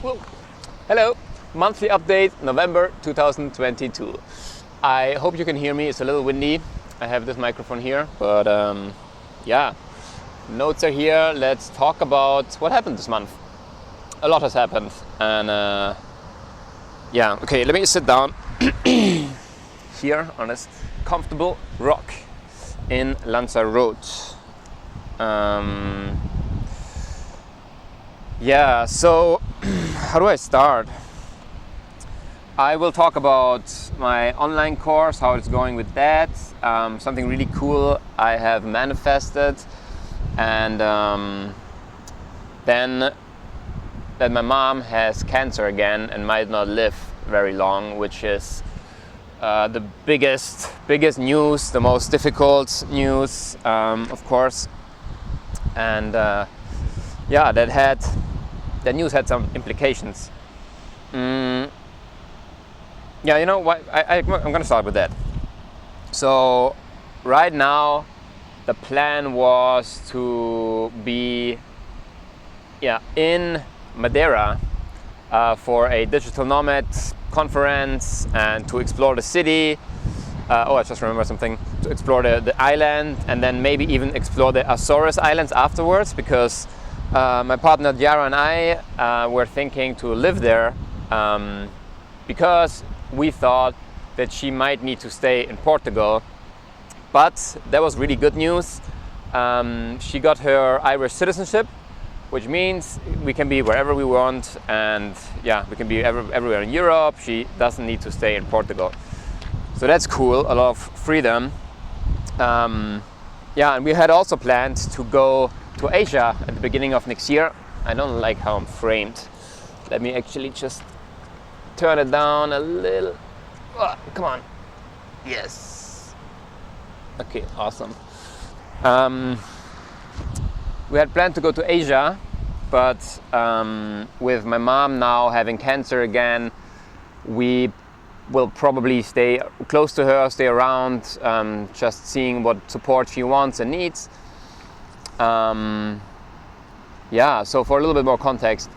Whoa. Hello, monthly update, November 2022. I hope you can hear me. It's a little windy. I have this microphone here, but yeah, notes are here. Let's talk about what happened this month. A lot has happened, and yeah, okay, let me sit down here on this comfortable rock in Lanzarote. Yeah, so how do I start? I will talk about my online course, how it's going with that, something really cool I have manifested, and then that my mom has cancer again and might not live very long, which is the biggest news, the most difficult news, of course, and yeah, that news had some implications. Yeah, you know what? I'm going to start with that. So, right now, the plan was to be, in Madeira for a digital nomad conference and to explore the city. I just remember something. To explore the island and then maybe even explore the Azores Islands afterwards, because my partner Diara and I were thinking to live there because we thought that she might need to stay in Portugal. But that was really good news. She got her Irish citizenship, which means we can be wherever we want, and yeah, we can be everywhere in Europe. She doesn't need to stay in Portugal. So that's cool, a lot of freedom. Yeah, and we had also planned to go to Asia at the beginning of next year. I don't like how I'm framed. Let me actually just turn it down a little. Oh, come on. Yes. Okay, awesome. We had planned to go to Asia, but with my mom now having cancer again, we will probably stay close to her, stay around, just seeing what support she wants and needs. Yeah, so for a little bit more context,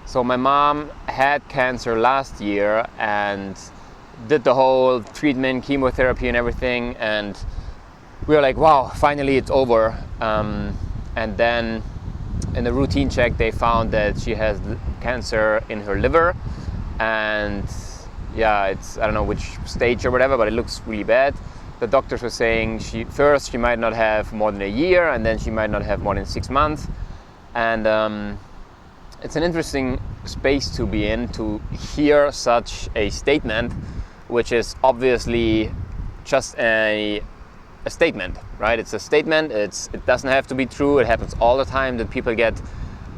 so my mom had cancer last year and did the whole treatment, chemotherapy and everything, and we were like, wow, finally it's over. And then in the routine check, they found that she has cancer in her liver, and yeah, it's, I don't know which stage or whatever, but it looks really bad. The doctors were saying she might not have more than a year, and then she might not have more than 6 months. And it's an interesting space to be in, to hear such a statement, which is obviously just a statement, right? It's a statement. It doesn't have to be true. It happens all the time that people get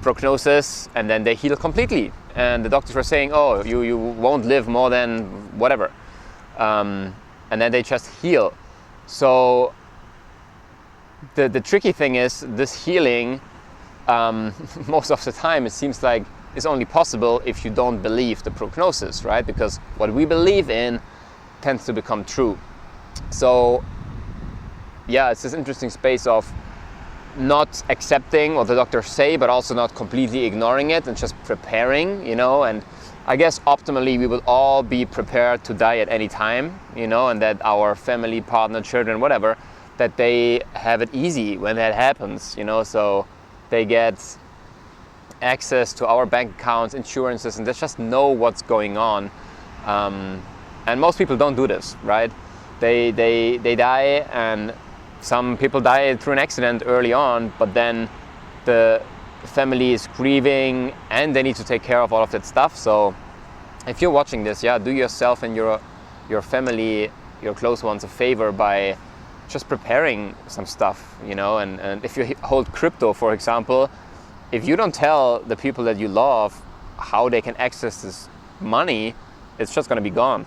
prognosis and then they heal completely. And the doctors were saying, oh, you won't live more than whatever. And then they just heal. So the tricky thing is this healing, most of the time it seems like it's only possible if you don't believe the prognosis, right? Because what we believe in tends to become true. So yeah, it's this interesting space of not accepting what the doctors say, but also not completely ignoring it and just preparing, and I guess optimally we will all be prepared to die at any time, and that our family, partner, children, whatever, that they have it easy when that happens, so they get access to our bank accounts, insurances, and they just know what's going on. And most people don't do this, right? They die, and some people die through an accident early on, but then the family is grieving and they need to take care of all of that stuff. So if you're watching this, do yourself and your family, your close ones, a favor by just preparing some stuff, and if you hold crypto, for example, if you don't tell the people that you love how they can access this money, it's just going to be gone,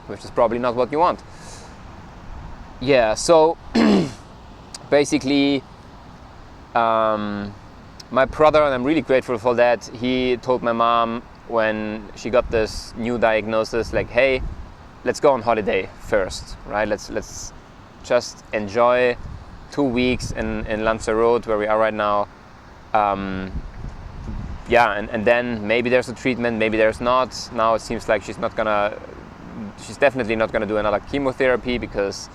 which is probably not what you want. Yeah, so basically my brother, and I'm really grateful for that, he told my mom when she got this new diagnosis, like, hey, let's go on holiday first, right? Let's just enjoy 2 weeks in Lanzarote, where we are right now, and then maybe there's a treatment, maybe there's not. Now it seems like she's definitely not gonna do another chemotherapy because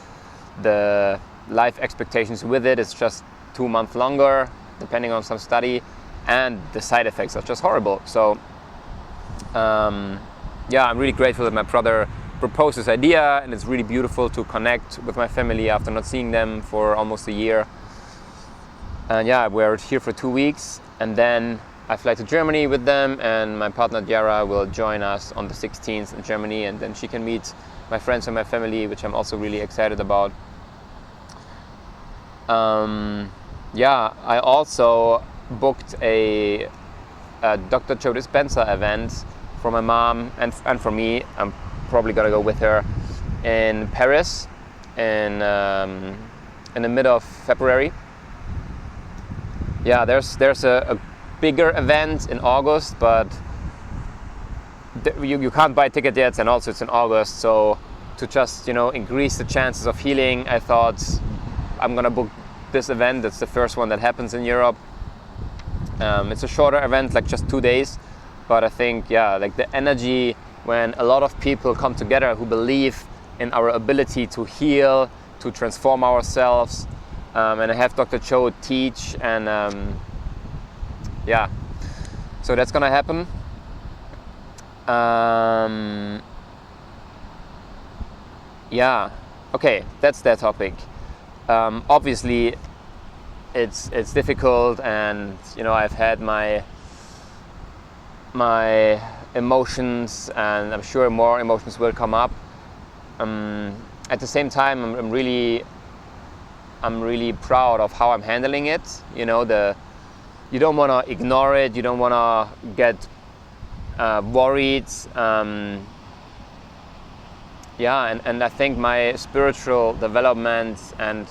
the life expectations with it is just 2 months longer, depending on some study, and the side effects are just horrible. So I'm really grateful that my brother proposed this idea, and it's really beautiful to connect with my family after not seeing them for almost a year. And we're here for 2 weeks, and then I fly to Germany with them, and my partner Diara will join us on the 16th in Germany, and then she can meet my friends and my family, which I'm also really excited about. I also booked a Dr. Joe Dispenza event for my mom and for me. I'm probably gonna go with her in Paris in the middle of February. There's a bigger event in August, but you can't buy ticket yet, and also it's in August. So to just increase the chances of healing, I thought I'm gonna book this event. It's the first one that happens in Europe. It's a shorter event, like just 2 days, but I think like the energy when a lot of people come together who believe in our ability to heal, to transform ourselves, and I have Dr. Cho teach, and so that's gonna happen. Okay, that's that topic. Obviously it's difficult, and I've had my emotions, and I'm sure more emotions will come up. At the same time, I'm really proud of how I'm handling it. You don't want to ignore it. You don't want to get worried. And I think my spiritual development and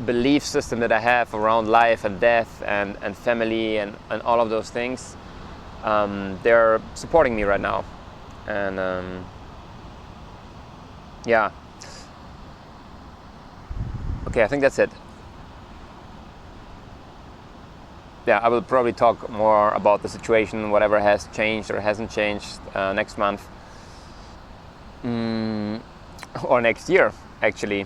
belief system that I have around life and death and family and all of those things, they're supporting me right now. And okay, I think that's it. I will probably talk more about the situation, whatever has changed or hasn't changed, next month. Or next year, actually.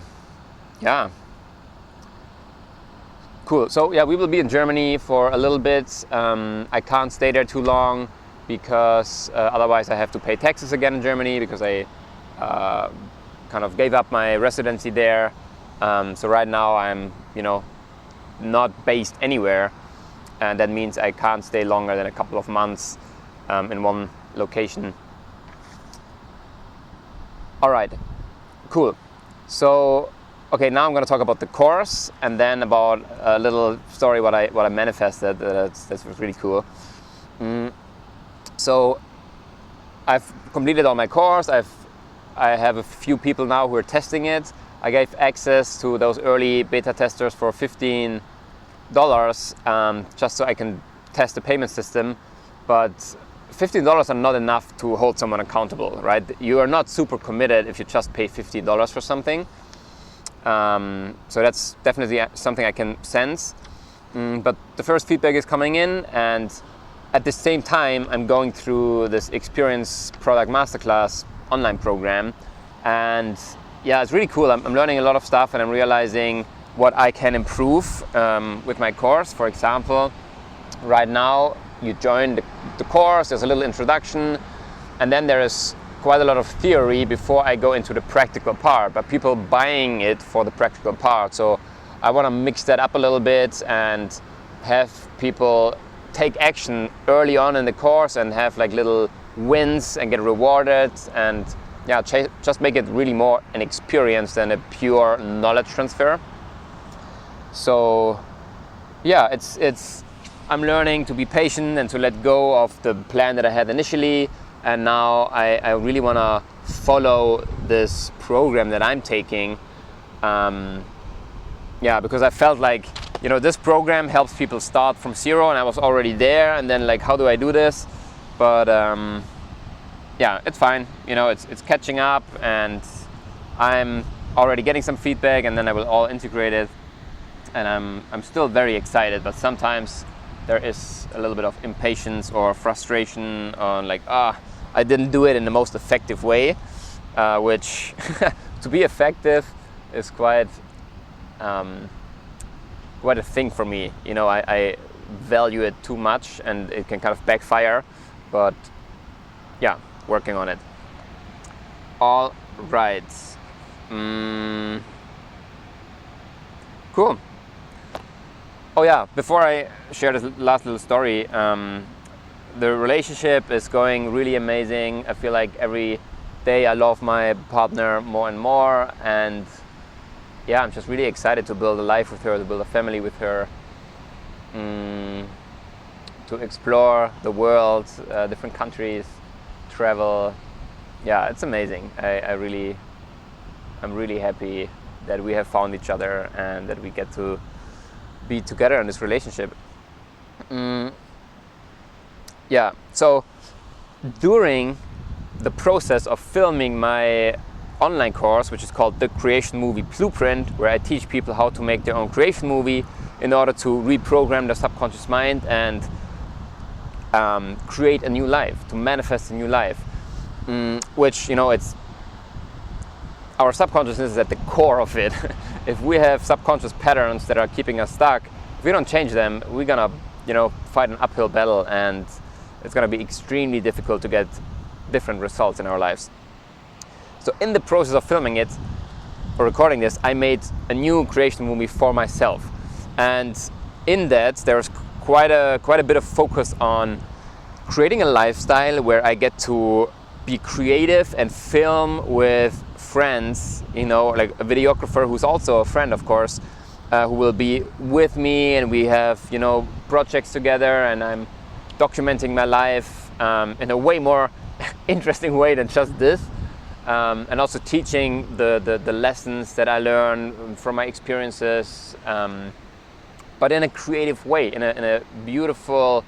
Cool. So we will be in Germany for a little bit. I can't stay there too long because otherwise I have to pay taxes again in Germany, because I kind of gave up my residency there. So right now I'm not based anywhere, and that means I can't stay longer than a couple of months in one location. All right, cool. So, okay, now I'm going to talk about the course, and then about a little story what I manifested. That's really cool. So, I've completed all my course. I have a few people now who are testing it. I gave access to those early beta testers for $15, just so I can test the payment system. But $15 are not enough to hold someone accountable, right? You are not super committed if you just pay $15 for something. So that's definitely something I can sense. But the first feedback is coming in, and at the same time, I'm going through this Experience Product Masterclass online program. And it's really cool. I'm learning a lot of stuff, and I'm realizing what I can improve with my course. For example, right now, you join the course, there's a little introduction, and then there is quite a lot of theory before I go into the practical part, but people buying it for the practical part. So I want to mix that up a little bit and have people take action early on in the course and have like little wins and get rewarded, and just make it really more an experience than a pure knowledge transfer. So it's I'm learning to be patient and to let go of the plan that I had initially, and now I really want to follow this program that I'm taking, because I felt like this program helps people start from zero, and I was already there, and then like, how do I do this? But it's fine, it's catching up, and I'm already getting some feedback, and then I will all integrate it, and I'm still very excited. But sometimes there is a little bit of impatience or frustration on like, I didn't do it in the most effective way, which to be effective is quite a thing for me. You know, I value it too much and it can kind of backfire, but yeah, working on it. All right. Cool. Oh yeah, before I share this last little story, the relationship is going really amazing. I feel like every day I love my partner more and more, and yeah, I'm just really excited to build a life with her, to build a family with her, to explore the world, different countries, travel. Yeah, it's amazing. I'm really happy that we have found each other and that we get to be together in this relationship. Yeah, so during the process of filming my online course, which is called The Creation Movie Blueprint, where I teach people how to make their own creation movie in order to reprogram their subconscious mind and create a new life, to manifest a new life, which, you know, it's our subconsciousness is at the core of it. If we have subconscious patterns that are keeping us stuck, if we don't change them, we're gonna, you know, fight an uphill battle, and it's gonna be extremely difficult to get different results in our lives. So in the process of filming it or recording this, I made a new creation movie for myself, and in that there's quite a bit of focus on creating a lifestyle where I get to be creative and film with friends, you know, like a videographer who's also a friend, of course, who will be with me, and we have, you know, projects together, and I'm documenting my life in a way more interesting way than just this, and also teaching the lessons that I learn from my experiences, but in a creative way, in a beautiful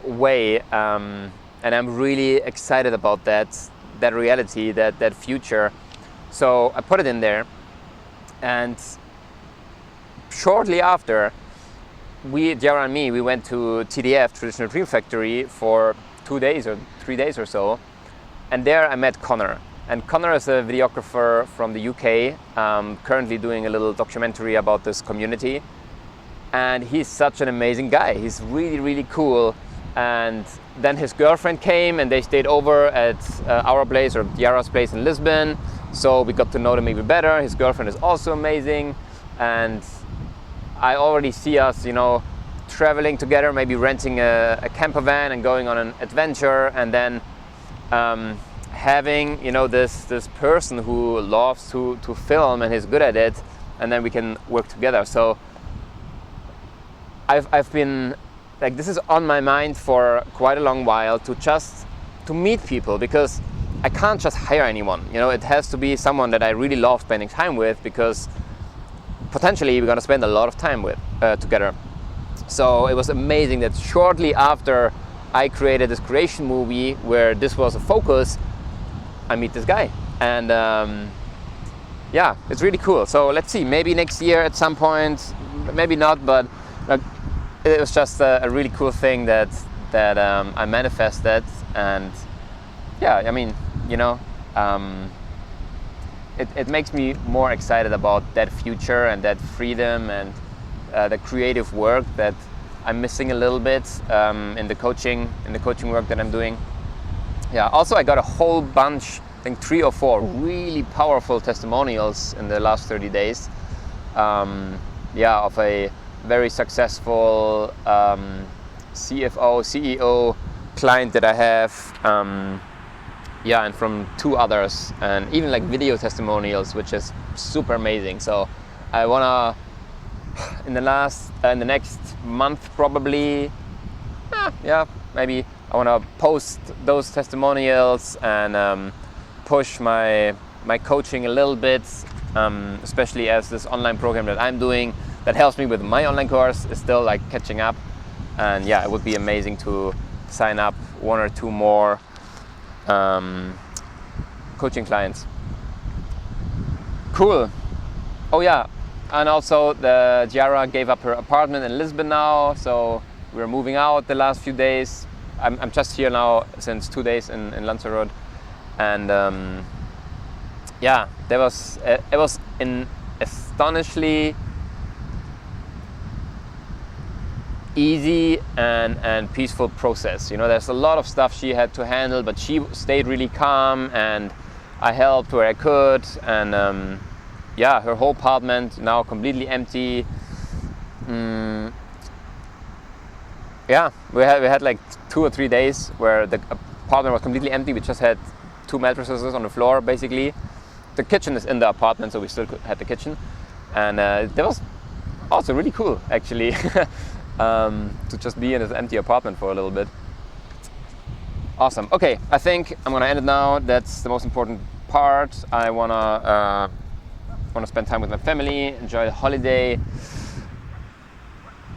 way, and I'm really excited about that reality, that future. So I put it in there, and shortly after, Jara and me, we went to TDF, Traditional Dream Factory, for 2 days or 3 days or so, and there I met Connor. And Connor is a videographer from the UK, currently doing a little documentary about this community, and he's such an amazing guy. He's really, really cool. And then his girlfriend came, and they stayed over at our place, or Yara's place in Lisbon. So we got to know them even better. His girlfriend is also amazing, and I already see us, you know, traveling together, maybe renting a camper van and going on an adventure, and then having, you know, this person who loves to film and is good at it, and then we can work together. So I've been like, this is on my mind for quite a long while, to meet people, because I can't just hire anyone. You know, it has to be someone that I really love spending time with, because potentially we're gonna spend a lot of time with together. So it was amazing that shortly after I created this creation movie where this was a focus, I meet this guy, and yeah, it's really cool. So let's see, maybe next year at some point, maybe not, but it was just a really cool thing that I manifested, and yeah, I mean, you know, it makes me more excited about that future and that freedom and the creative work that I'm missing a little bit in the coaching work that I'm doing. Yeah. Also, I got a whole bunch, I think 3 or 4 really powerful testimonials in the last 30 days. Yeah, of a very successful CFO, CEO client that I have, yeah, and from 2 others, and even like video testimonials, which is super amazing. So I wanna, in the next month probably, yeah, maybe I wanna post those testimonials and push my coaching a little bit, especially as this online program that I'm doing that helps me with my online course is still like catching up. And yeah, it would be amazing to sign up 1 or 2 more coaching clients. Cool. Oh yeah, and also the Giara gave up her apartment in Lisbon now, so we're moving out the last few days. I'm just here now since 2 days in Lanzarote, and yeah, it was an astonishingly easy and peaceful process. You know, there's a lot of stuff she had to handle, but she stayed really calm, and I helped where I could, and yeah, her whole apartment now completely empty. Yeah, we had like 2 or 3 days where the apartment was completely empty. We just had 2 mattresses on the floor, basically. The kitchen is in the apartment, so we still had the kitchen, and that was also really cool, actually, to just be in this empty apartment for a little bit. Awesome. Okay, I think I'm gonna end it now. That's the most important part. I wanna spend time with my family, enjoy the holiday.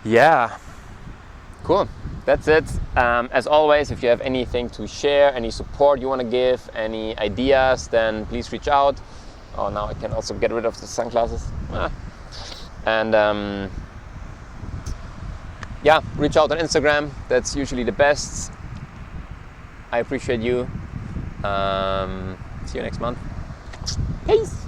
Yeah. Cool, that's it. As always, if you have anything to share, any support you want to give, any ideas, then please reach out. Oh, now I can also get rid of the sunglasses. And yeah, reach out on Instagram. That's usually the best. I appreciate you. See you next month. Peace.